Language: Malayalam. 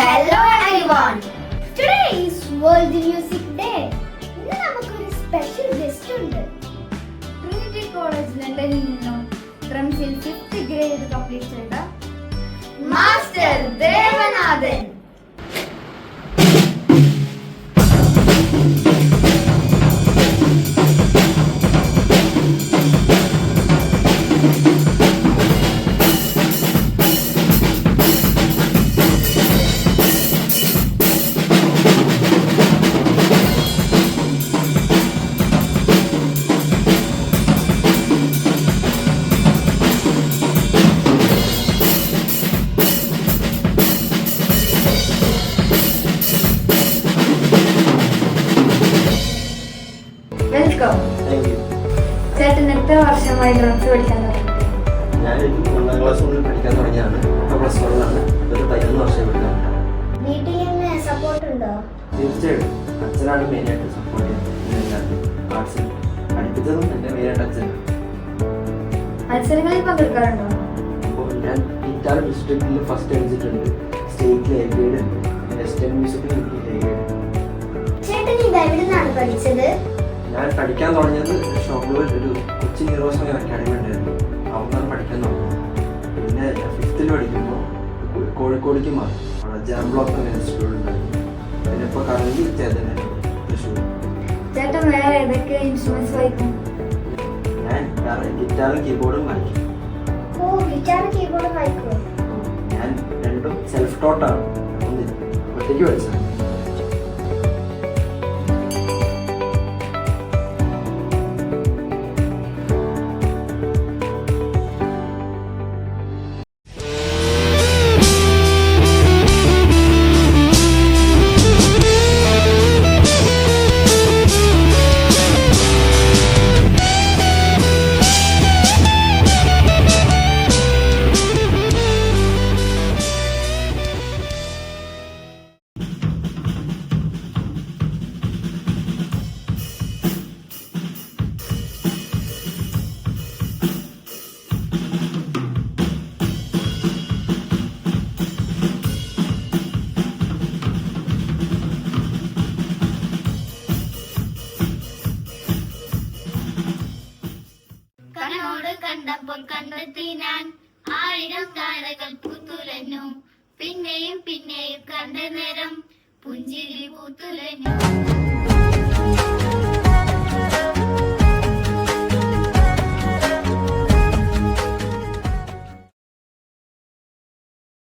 Hello everyone. Today is World Music Day. ഇന്ന് നമുക്കൊരു സ്പെഷ്യൽ ഗസ്റ്റ് ഉണ്ട്. ട്രിനിറ്റി കോളേജ് ലണ്ടനിൽ നിന്നും ഡ്രംസിൽ 5th ഗ്രേഡ് കംപ്ലീറ്റ് ചെയ്ത മാസ്റ്റർ ദേവനാഥൻ. വെൽക്കം. ചേട്ടൻ എത്ര വർഷമായി ഡ്രംസ് പഠിക്കാൻ തുടങ്ങി? ഞാൻ 1ാം ക്ലാസ് മുതൽ പഠിക്കാൻ തുടങ്ങിയാണ്. ഇപ്പോൾ പ്ലസ് 1 ഒരു 11 വർഷം പഠിക്കാൻ. വീട്ടിൽ നിന്ന് സപ്പോർട്ട് ഉണ്ടോ? തീർച്ചയായിട്ടും അച്ഛനാണ് മെയിനായിട്ട് സപ്പോർട്ട് ചെയ്യുന്നത്. ആർട്സിൽ പഠിപ്പിച്ചതും എൻ്റെ മെയിനായിട്ട് അച്ഛനാണ്. മത്സരങ്ങളിൽ പങ്കെടുക്കാറുണ്ടോ? അപ്പോൾ ഞാൻ ഗിറ്റാർ ഡിസ്ട്രിക്റ്റിൽ ഫസ്റ്റ് അടിച്ചിട്ടുണ്ട്. സ്റ്റേറ്റിൽ എ ഗ്രേഡ്, വെസ്റ്റേൺ മ്യൂസിക്കിൽ എനിക്ക് എ ഗ്രേഡ്. ചേട്ടൻ ഇത് എവിടെ നിന്നാണ് പഠിച്ചത്? ഞാൻ പഠിക്കാൻ തുടങ്ങിയത് ഷൊർണൂരിൽ ഒരു കൊച്ചിൻ ഹീറോസ് അക്കാഡമി ഉണ്ടായിരുന്നു. അവിടുന്നാണ് പഠിക്കാൻ തുടങ്ങിയത്. പിന്നെ 5th പഠിക്കുമ്പോൾ കോഴിക്കോടേക്ക് മാറി. അവിടെ ജാം ബ്ലോക്ക് എന്ന ഇൻസ്റ്റിറ്റ്യൂട്ട് ഉണ്ടായിരുന്നു. പിന്നെ ഇപ്പോൾ കറങ്ങി ചേതനായിരുന്നു തൃശ്ശൂർ. ചേട്ടൻ വേറെ ഏതൊക്കെ ഇൻസ്ട്രുമെന്റ്സ് വായിക്കും? ഞാൻ ഗിറ്റാറും കീബോർഡും വായിക്കും. ഓ, ഗിറ്റാറും കീബോർഡും വായിക്കുമോ? ഞാൻ രണ്ടും സെൽഫ് ടോട്ടാണ്. ഒറ്റയ്ക്ക് പഠിച്ചത്. കണ്ണോട് കണ്ടപ്പോൾ കണ്ടെത്തി ഞാൻ 1000 താരകൾ പൂത്തുലഞ്ഞു. പിന്നെയും പിന്നെയും കണ്ട നേരം പുഞ്ചിരി പൂത്തുലഞ്ഞു.